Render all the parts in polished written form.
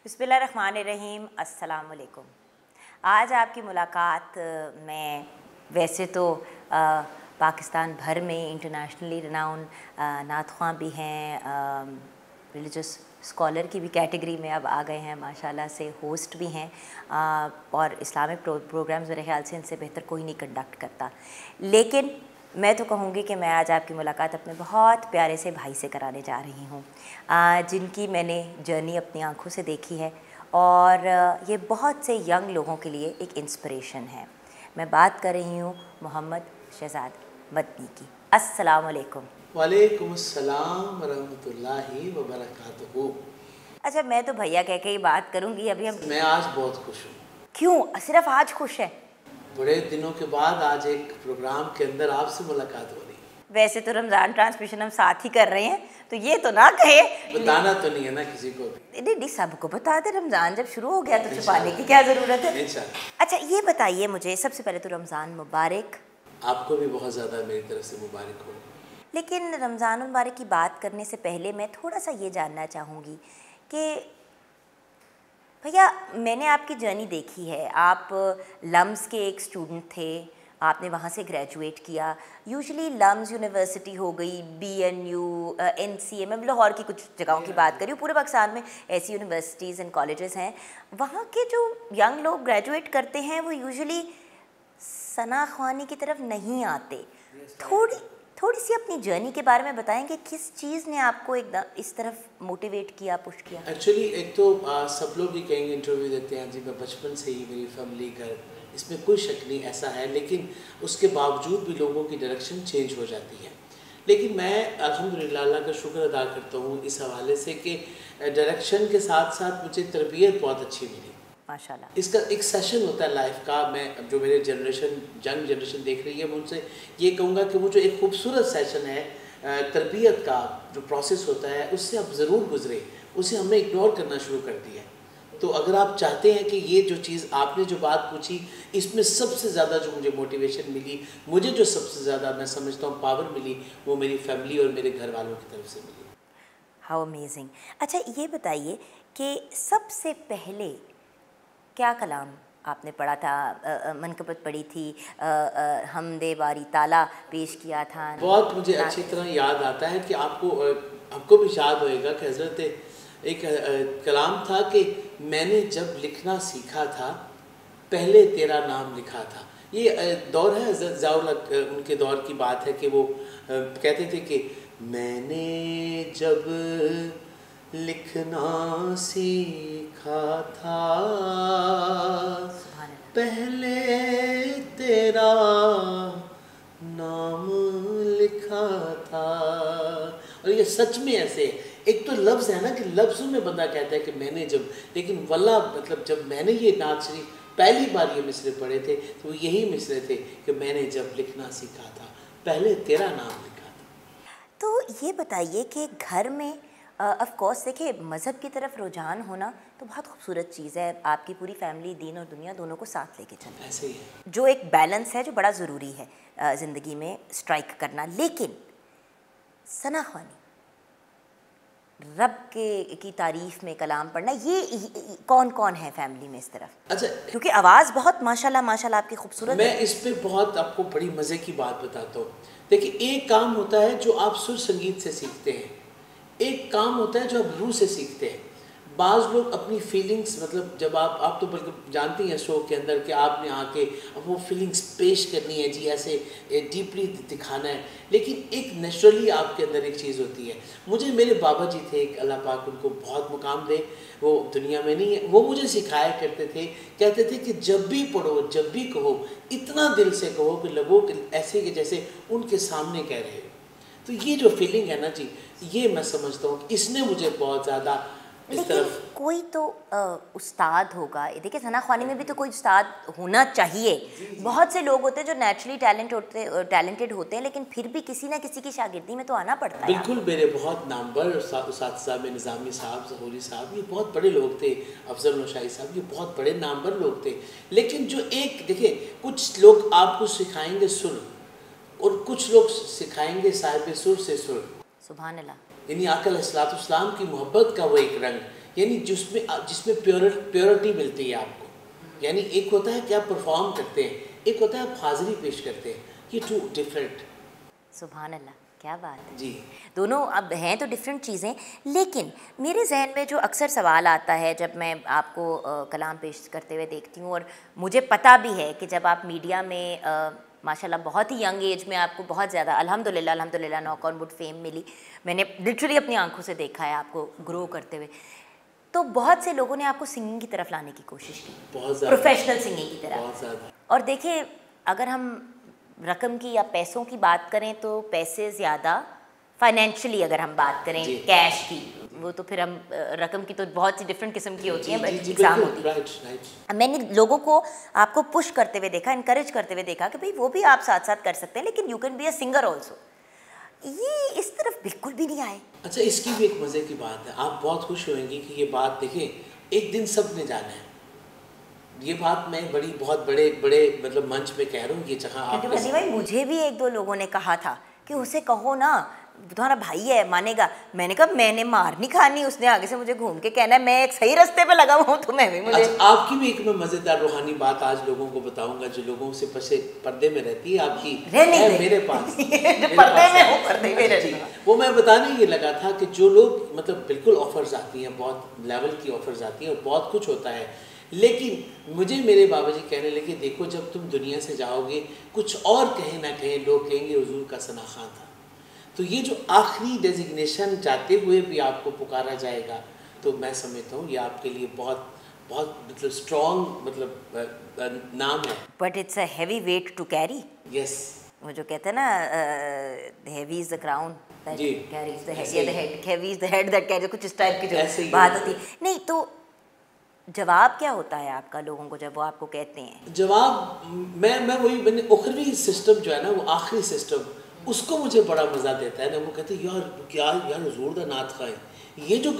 बिस्मिल्लाहिर्रहमानिर्रहीम, अस्सलाम वालेकुम। आज आपकी मुलाकात मैं वैसे तो पाकिस्तान भर में इंटरनेशनली रिनाउंड नात ख़्वां भी हैं, रिलीजियस स्कॉलर की भी कैटेगरी में अब आ गए हैं माशाल्लाह से, होस्ट भी हैं और इस्लामिक प्रोग्राम्स मेरे ख्याल से इनसे बेहतर कोई नहीं कंडक्ट करता। लेकिन मैं तो कहूँगी कि मैं आज आपकी मुलाकात अपने बहुत प्यारे से भाई से कराने जा रही हूँ, जिनकी मैंने जर्नी अपनी आँखों से देखी है और ये बहुत से यंग लोगों के लिए एक इंस्पिरेशन है। मैं बात कर रही हूँ मोहम्मद शहजाद मदनी की। अस्सलाम वालेकुम। वालेकुम अस्सलाम वरहमतुल्लाहि वबरकातुहू। अच्छा, मैं तो भैया कह के ही बात करूँगी अभी। मैं आज बहुत खुश हूँ। क्यों सिर्फ आज खुश है? बड़े दिनों के बाद आज एक प्रोग्राम के अंदर आपसे मुलाकात हो रही है। वैसे तो रमज़ान ट्रांसमिशन हम साथ ही कर रहे हैं, तो ये तो ना कहे। बताना तो नहीं है ना किसी को भी। नहीं, सबको बता दे, रमज़ान जब शुरू हो गया तो छुपाने की क्या ज़रूरत है। अच्छा, ये बताइए मुझे सबसे पहले तो रमज़ान मुबारक। आपको भी बहुत ज़्यादा मेरी तरफ से मुबारक हो। लेकिन रमज़ान मुबारक की बात करने से पहले मैं थोड़ा सा ये जानना चाहूँगी कि भैया, मैंने आपकी जर्नी देखी है। आप लम्स के एक स्टूडेंट थे, आपने वहाँ से ग्रेजुएट किया। यूजुअली लम्स यूनिवर्सिटी हो गई, BNU, NCA, मैं लाहौर की कुछ जगहों की बात करी हूँ, पूरे पाकिस्तान में ऐसी यूनिवर्सिटीज़ एंड कॉलेजेस हैं। वहाँ के जो यंग लोग ग्रेजुएट करते हैं वो यूजुअली सना ख्वानी की तरफ नहीं आते। थोड़ी सी अपनी जर्नी के बारे में बताएंगे, किस चीज़ ने आपको एकदम इस तरफ मोटिवेट किया, पुश किया? एक्चुअली एक तो सब लोग ही कहेंगे, इंटरव्यू देते हैं जी मैं बचपन से ही, मेरी फैमिली घर, इसमें कोई शक नहीं ऐसा है, लेकिन उसके बावजूद भी लोगों की डायरेक्शन चेंज हो जाती है। लेकिन मैं अल्हम्दुलिल्लाह अल्लाह का शुक्र अदा करता हूँ इस हवाले से कि डायरेक्शन के साथ साथ मुझे तरबियत बहुत अच्छी मिली माशाल्लाह। इसका एक सेशन होता है लाइफ का। मैं जो मेरे जनरेशन यंग जनरेशन देख रही है, मैं उनसे ये कहूँगा कि वो जो एक खूबसूरत सेशन है तरबियत का जो प्रोसेस होता है, उससे आप ज़रूर गुजरे, उसे हमने इग्नोर करना शुरू कर दिया। तो अगर आप चाहते हैं कि ये जो चीज़ आपने जो बात पूछी, इसमें सबसे ज़्यादा जो मुझे मोटिवेशन मिली, मुझे जो सबसे ज़्यादा मैं समझता हूँ पावर मिली, वो मेरी फैमिली और मेरे घर वालों की तरफ से मिली। How amazing. अच्छा, ये बताइए कि सबसे पहले क्या कलाम आपने पढ़ा था? मनकबत पढ़ी थी, हमदे बारी ताला पेश किया था? बहुत मुझे अच्छी तरह याद आता है कि आपको भी याद होएगा कि हज़रत एक कलाम था कि मैंने जब लिखना सीखा था पहले तेरा नाम लिखा था। ये दौर है हज़रत ज़ियाउल हक, उनके दौर की बात है कि वो कहते थे कि मैंने जब लिखना सीखा था पहले तेरा नाम लिखा था। और ये सच में ऐसे है। एक तो लफ्ज़ है ना कि लफ्ज़ों में बंदा कहता है कि मैंने जब, लेकिन वल्ला मतलब जब मैंने ये नात शरीफ पहली बार ये मिसरे पढ़े थे तो वो यही मिसरे थे कि मैंने जब लिखना सीखा था पहले तेरा नाम लिखा था। तो ये बताइए कि घर में ऑफ कोर्स देखिए, मज़हब की तरफ रुझान होना तो बहुत खूबसूरत चीज़ है। आपकी पूरी फैमिली दीन और दुनिया दोनों को साथ लेके चलती है, ऐसे ही है। जो एक बैलेंस है जो बड़ा ज़रूरी है ज़िंदगी में स्ट्राइक करना। लेकिन सना ख्वानी, रब की तारीफ़ में कलाम पढ़ना, ये कौन कौन है फैमिली में इस तरफ? अच्छा, क्योंकि आवाज़ बहुत माशाल्लाह आपकी खूबसूरत मैं है। इस पे बहुत आपको बड़ी मज़े की बात बताता हूँ। देखिए, एक काम होता है जो आप सुर संगीत से सीखते हैं, एक काम होता है जो आप रूह से सीखते हैं। बाज़ लोग अपनी फीलिंग्स, मतलब जब आप तो बल्कि जानती हैं शो के अंदर कि आपने आके अब वो फीलिंग्स पेश करनी है जी, ऐसे डीपली दिखाना है, लेकिन एक नेचुरली आपके अंदर एक चीज़ होती है। मुझे मेरे बाबा जी थे, एक अल्लाह पाक उनको बहुत मुकाम दे, वो दुनिया में नहीं है, वो मुझे सिखाया करते थे, कहते थे कि जब भी पढ़ो, जब भी कहो, इतना दिल से कहो कि लगो कि ऐसे कि जैसे उनके सामने कह रहे हो। तो ये जो फीलिंग है ना जी, ये मैं समझता हूँ कि इसने मुझे बहुत ज़्यादा इस तरफ। कोई तो उस्ताद होगा। देखिए, सना ख्वानी में भी तो कोई उस्ताद होना चाहिए। बहुत से लोग होते हैं जो नेचुरली टैलेंटेड होते हैं, लेकिन फिर भी किसी ना किसी की शागिर्दी में तो आना पड़ता है। बिल्कुल, मेरे बहुत नामवर उस्ताद में निज़ामी साहब, ज़हूरी साहब, ये बहुत बड़े लोग थे, अफजल नौशाही साहब, ये बहुत बड़े नामवर लोग थे। लेकिन जो एक देखिए, कुछ लोग आपको सिखाएंगे सुर और कुछ लोग सिखाएंगे साहिब सुर से सुर। सुभान अल्लाह। यानी आका अलैहिस्सलाम की मोहब्बत का वो एक रंग, यानी जिसमें प्योरिटी मिलती है आपको। यानी एक होता है कि आप परफॉर्म करते हैं, एक होता है आप हाजिरी पेश करते हैं, ये टू डिफरेंट। सुभान अल्लाह, क्या बात है जी। दोनों अब हैं तो डिफरेंट चीज़ें, लेकिन मेरे जहन में जो अक्सर सवाल आता है जब मैं आपको कलाम पेश करते हुए देखती हूँ, और मुझे पता भी है कि जब आप मीडिया में माशाल्लाह बहुत ही यंग एज में आपको बहुत ज़्यादा अल्हम्दुलिल्लाह नॉक ऑन वुड फेम मिली, मैंने लिटरली अपनी आंखों से देखा है आपको ग्रो करते हुए, तो बहुत से लोगों ने आपको सिंगिंग की तरफ लाने की कोशिश की, बहुत ज़्यादा, प्रोफेशनल सिंगिंग की तरफ। बहुत ज़्यादा। और देखिए, अगर हम रकम की या पैसों की बात करें तो पैसे ज़्यादा, फाइनेंशियली अगर हम बात करें कैश की, वो तो फिर हम रकम की तो बहुत सी डिफरेंट किस्म की होती है, एग्जाम होती है। मैंने लोगों को आपको पुश करते हुए देखा, इनकरेज करते हुए देखा कि भाई वो भी आप साथ साथ कर सकते हैं, लेकिन you can be a singer also. ये इस तरफ बिल्कुल भी नहीं आए। अच्छा, इसकी भी एक मज़े की बात है, आप बहुत खुश होंगे कि ये बात देखें, एक दिन सब ने जाना है। ये बात मैं बहुत बड़े मतलब मंच पे कह रहा हूँ, ये जहाँ आप भाई मुझे भी एक दो लोगों ने कहा था कि उसे कहो ना, तुम्हारा भाई है, मानेगा। मैंने कहा मैंने मार नहीं खानी, उसने आगे से मुझे घूम के कहना है मैं एक सही रास्ते पे लगा हूँ तो मैं भी मुझे। अच्छा, आपकी भी एक मैं मज़ेदार रूहानी बात आज लोगों को बताऊंगा, जो लोगों से पर्दे में रहती है, आपकी है मेरे पास पर्दे में रहती है। वो मैं बताने ये लगा था कि जो लोग मतलब बिल्कुल ऑफर्स आती हैं, बहुत लेवल की ऑफर्स आती हैं और बहुत कुछ होता है, लेकिन मुझे मेरे बाबा जी कहने लगे देखो जब तुम दुनिया से जाओगे कुछ और कहीं ना कहीं लोग कहेंगे हुजूर का सना खां था। तो ये जो आखिरी डेजिग्नेशन जाते हुए भी आपको पुकारा जाएगा, तो मैं समझता हूँ ये आपके लिए बहुत बहुत मतलब स्ट्रॉन्ग मतलब नाम है। But it's a heavy weight to carry. Yes, वो जो कहते हैं ना heavy is the crown that carries the head, heavy is the head that carries, कुछ इस टाइप की जो बात होती है। नहीं तो जवाब क्या होता है आपका लोगों को जब वो आपको कहते हैं? जवाब मैंने उखरवी सिस्टम जो है ना, वो आखिरी सिस्टम, उसको मुझे बड़ा मज़ा देता है ना। वो कहते हैं यार हुजूर दा नात खाए, ये जो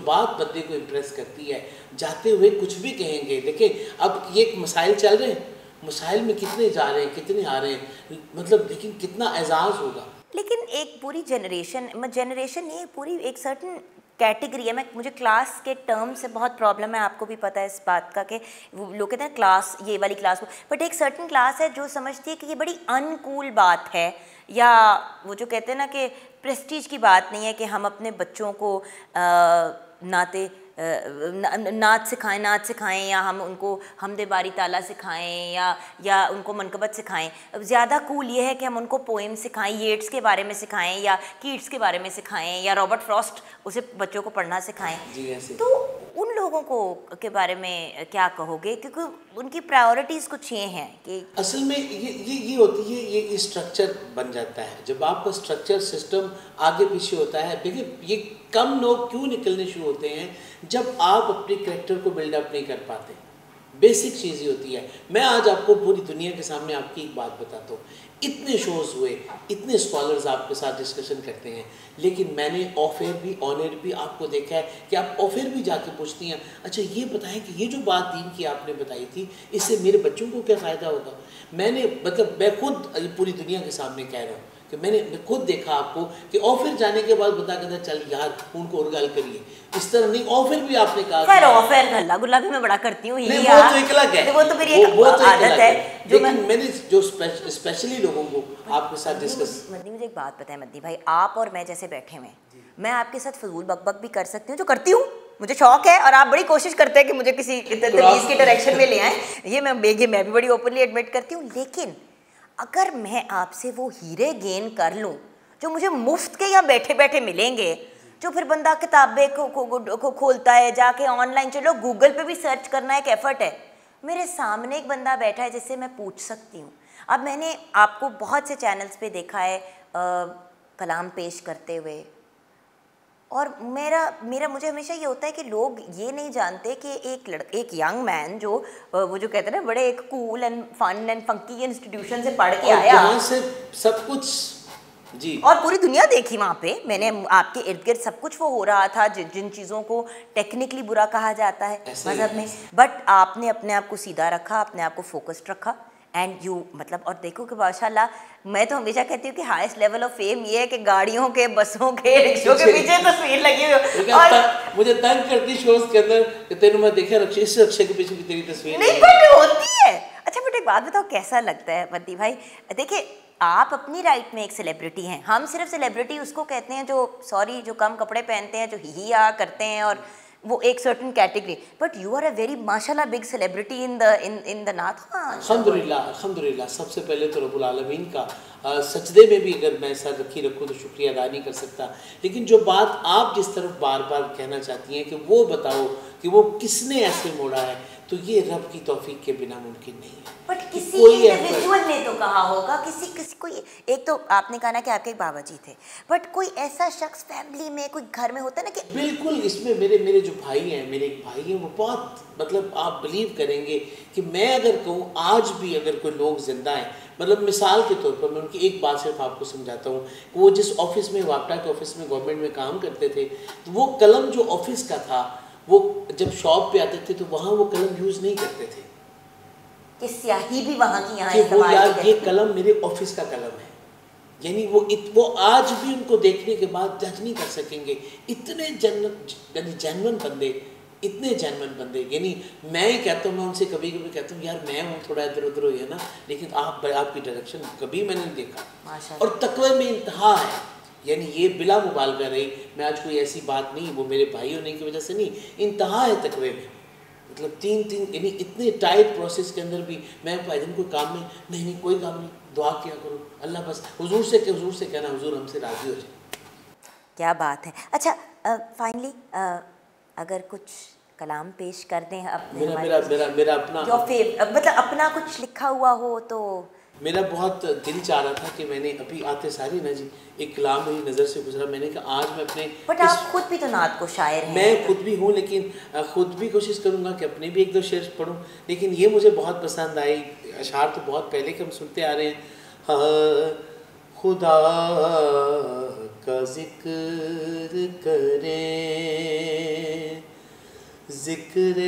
बात बंदे को इम्प्रेस करती है, जाते हुए कुछ भी कहेंगे। देखिए अब ये एक मसाइल चल रहे हैं, मसाइल में कितने जा रहे हैं, कितने आ रहे हैं, मतलब लेकिन कितना एजाज़ होगा। लेकिन एक पूरी जनरेशन ये पूरी एक सर्टन कैटेगरी है। मुझे क्लास के टर्म से बहुत प्रॉब्लम है, आपको भी पता है इस बात का कि वो लोग कहते हैं क्लास, ये वाली क्लास, बट एक सर्टन क्लास है जो समझती है कि ये बड़ी अनकूल बात है, या वो जो कहते हैं ना कि प्रेस्टीज की बात नहीं है कि हम अपने बच्चों को नाच सिखाएं या हम उनको हमदे बारी ताला सिखाएं या उनको मनकबत सिखाएं। ज़्यादा कूल ये है कि हम उनको पोएम सिखाएं, येट्स के बारे में सिखाएं या कीट्स के बारे में सिखाएं या रॉबर्ट फ्रॉस्ट उसे बच्चों को पढ़ना सिखाएं। तो उन लोगों को के बारे में क्या कहोगे? क्योंकि उनकी प्रायोरिटीज़ कुछ ये हैं कि असल में ये होती है, ये स्ट्रक्चर बन जाता है। जब आपका स्ट्रक्चर सिस्टम आगे पीछे होता है, देखिए ये कम लोग क्यों निकलने शुरू होते हैं जब आप अपने कैरेक्टर को बिल्डअप नहीं कर पाते। बेसिक चीज़ ही होती है। मैं आज आपको पूरी दुनिया के सामने आपकी एक बात बताता हूँ, इतने शोज़ हुए, इतने स्कॉलर्स आपके साथ डिस्कशन करते हैं, लेकिन मैंने ऑफ एयर भी ऑन एयर भी आपको देखा है कि आप ऑफ एयर भी जाके पूछती हैं, अच्छा ये बताएं कि ये जो बात दीन की आपने बताई थी, इससे मेरे बच्चों को क्या फ़ायदा होगा। मैं खुद पूरी दुनिया के सामने कह रहा हूँ कि मैंने खुद देखा आपको कि ऑफिस जाने के बाद बता कहता चल यार उनको और गल करिए, इस तरह नहीं। ऑफिस भी आपने कहा खैर ऑफिस गल्ला गुल्ला भी मैं बड़ा करती हूँ, वो तो एक अलग है, वो तो मेरी एक आदत है जो मैंने जो स्पेशली लोगों को आपके साथ डिस्कस। मदनी मुझे एक बात पता है मदनी भाई, आप और मैं जैसे बैठे हुए, मैं आपके साथ फजूल बकबक भी कर सकती हूँ, जो करती हूँ, मुझे शौक है, और आप बड़ी कोशिश करते हैं कि मुझे किसी तमीज़ के डायरेक्शन में ले आएँ, ये मैं भी बड़ी ओपनली एडमिट करती हूँ। लेकिन अगर मैं आपसे वो हीरे गेन कर लूँ जो मुझे मुफ्त के यहाँ बैठे बैठे मिलेंगे, जो फिर बंदा किताबें को खोलता है, जाके ऑनलाइन, चलो गूगल पे भी सर्च करना एक एफर्ट है, मेरे सामने एक बंदा बैठा है जिससे मैं पूछ सकती हूँ। अब मैंने आपको बहुत से चैनल्स पे देखा है कलाम पेश करते हुए, और मुझे हमेशा ये होता है कि लोग ये नहीं जानते कि एक यंग मैन जो वो जो कहते हैं ना बड़े एक cool and fun and funky institution से पढ़ के आया, यहाँ से सब कुछ जी, और पूरी दुनिया देखी वहाँ पे, मैंने आपके इर्द गिर्द सब कुछ वो हो रहा था जिन चीज़ों को टेक्निकली बुरा कहा जाता है मज़हब में, बट आपने अपने आप को सीधा रखा, अपने आप को फोकस्ड रखा, एंड यू मतलब, और देखो कि माशाल्लाह, मैं तो हमेशा कहती हूँ कि हाईएस्ट लेवल ऑफ फेम ये है कि गाड़ियों के, बसों के, रिक्शों के पीछे तस्वीर लगी हुई हो। और मुझे तंग करती शोज के अंदर कि तेरे मैं देखा इस रिक्शे के पीछे भी तेरी तस्वीर नहीं बट होती है। अच्छा बेटा एक बात बताओ, कैसा लगता है बद्दी भाई? देखिए आप अपनी राइट में एक सेलिब्रिटी हैं, हम सिर्फ सेलिब्रिटी उसको कहते हैं जो सॉरी जो कम कपड़े पहनते हैं, जो ही आ करते हैं, और वो एक certain category, but you are a very माशाल्लाह बिग सेलिब्रिटी इन द नाथवा। अल्हम्दुलिल्लाह अल्हम्दुलिल्लाह। सबसे पहले तो रब्बुल आलमीन का सजदे में भी अगर मैं सर रखूँ तो शुक्रिया अदा नहीं कर सकता। लेकिन जो बात आप जिस तरफ बार बार कहना चाहती हैं कि वो बताओ कि वो किसने ऐसे मोड़ा है, तो ये रब की तौफीक के बिना मुमकिन नहीं है। बट किसी इंडिविजुअल ने तो कहा होगा, किसी कोई एक, तो आपने कहा ना कि आपके एक बाबा जी थे, बट कोई ऐसा शख्स फैमिली में, कोई घर में होता है ना कि बिल्कुल। इसमें मेरे जो भाई हैं, मेरे एक भाई हैं, वो बहुत मतलब आप बिलीव करेंगे कि मैं अगर कहूँ आज भी अगर कोई लोग जिंदा हैं, मतलब मिसाल के तौर पर मैं उनकी एक बात सिर्फ आपको समझाता हूँ। वो जिस ऑफिस में, वापटा के ऑफिस में गवर्नमेंट में काम करते थे, तो वो कलम जो ऑफिस का था, वो जब शॉप पे आते थे तो वहाँ वो कलम यूज़ नहीं करते थे कि स्याही भी वहाँ की यहाँ कि वो इस्तेमाल यार की ये जाती। कलम मेरे ऑफिस का कलम है। यानी वो आज भी उनको देखने के बाद जज नहीं कर सकेंगे। इतने जेन्युइन बंदे, इतने जेन्युइन बंदे। यानी मैं ही कहता हूँ, मैं उनसे कभी कभी कहता हूँ यार मैं हूँ थोड़ा इधर उधर हुई है ना, लेकिन आपकी डायरेक्शन कभी मैंने नहीं देखा। और तकवे में इंतहा है, यानी ये बिला मुबालगा रही, मैं आज कोई ऐसी बात नहीं, वो मेरे भाई होने की वजह से नहीं, इंतहा है तकवे में। मतलब तीन यानी इतने टाइट प्रोसेस के अंदर भी मैं भाई दिन कोई काम में नहीं कोई काम नहीं, दुआ किया करो अल्लाह बस हुजूर से कहना हुजूर हमसे राजी हो जाए। क्या बात है। अच्छा फाइनली अगर कुछ कलाम पेश कर दें अपने, मेरा अपना जो मतलब अपना कुछ लिखा हुआ हो तो। मेरा बहुत दिल चाह रहा था कि मैंने अभी आते सारी ना जी एक कलाम मेरी नज़र से गुजरा, मैंने कहा आज मैं अपने, बट आप खुद भी तो नात को शायर हैं। मैं खुद भी हूँ, लेकिन खुद भी कोशिश करूँगा कि अपने भी एक दो शेर पढ़ूँ। लेकिन ये मुझे बहुत पसंद आई, अशार तो बहुत पहले के हम सुनते आ रहे हैं। हाँ, खुदा का जिक्र करें, जिक्र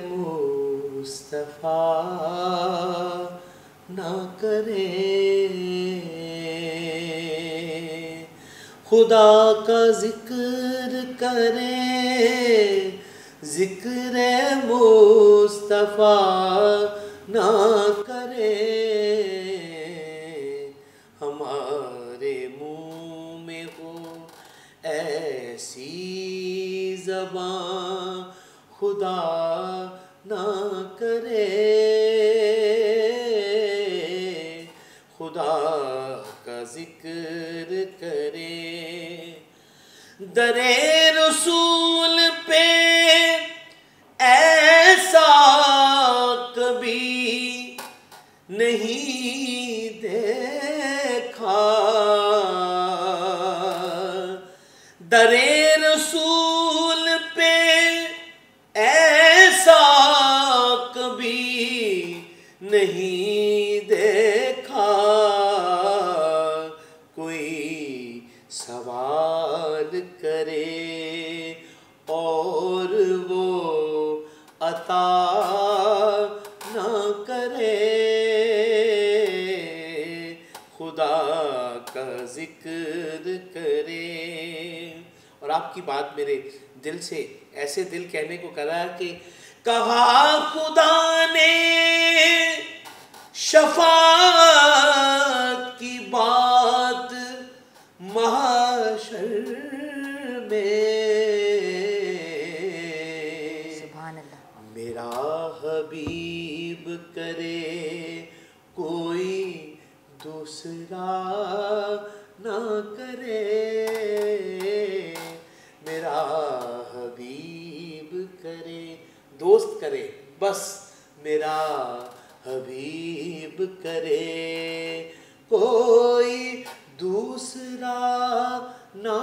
मुस्तफ़ा ना करें, खुदा का जिक्र करें, जिक्र मुस्तफ़ा ना करें, हमारे मुँह में हो ऐसी ज़बान खुदा ना करे, खुदा का जिक्र करें। दरे रसूल पे ऐसा कभी नहीं देखा, दरे रसूल पे ऐसा कभी नहीं देखा, कोई सवाल करे और वो अता ना करे, खुदा का जिक्र करे। और आपकी बात मेरे दिल से, ऐसे दिल कहने को करा कि कहा खुदा ने शफाअत की बात महशर में, सुभान अल्लाह। मेरा हबीब करे कोई दूसरा ना करे, मेरा हबीब करे, दोस्त करे बस मेरा हबीब करे, कोई दूसरा ना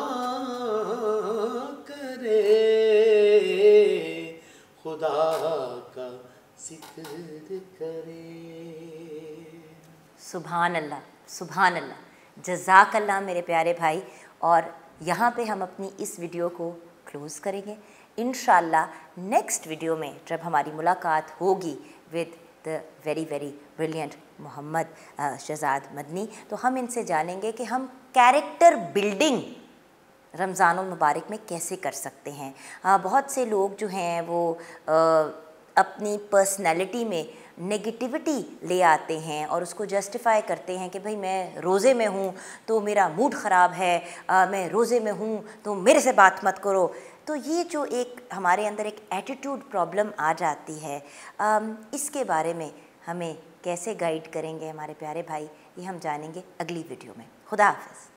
करे, खुदा का जिक्र करे। सुभान अल्लाह, सुभान अल्लाह, जज़ाक अल्लाह मेरे प्यारे भाई। और यहाँ पे हम अपनी इस वीडियो को क्लोज़ करेंगे। इंशाअल्लाह नेक्स्ट वीडियो में जब हमारी मुलाकात होगी with the very brilliant Mohammad Shahzad Madani. तो हम इनसे जानेंगे कि हम कैरेक्टर बिल्डिंग रमज़ानुल मुबारक में कैसे कर सकते हैं। बहुत से लोग जो हैं वो अपनी पर्सनैलिटी में नेगेटिविटी ले आते हैं और उसको जस्टिफाई करते हैं कि भाई मैं रोज़े में हूँ तो मेरा मूड ख़राब है, मैं रोज़े में हूँ तो मेरे से बात मत करो। तो ये जो एक हमारे अंदर एक एटीट्यूड प्रॉब्लम आ जाती है, इसके बारे में हमें कैसे गाइड करेंगे हमारे प्यारे भाई, ये हम जानेंगे अगली वीडियो में। खुदा हाफ़िज़।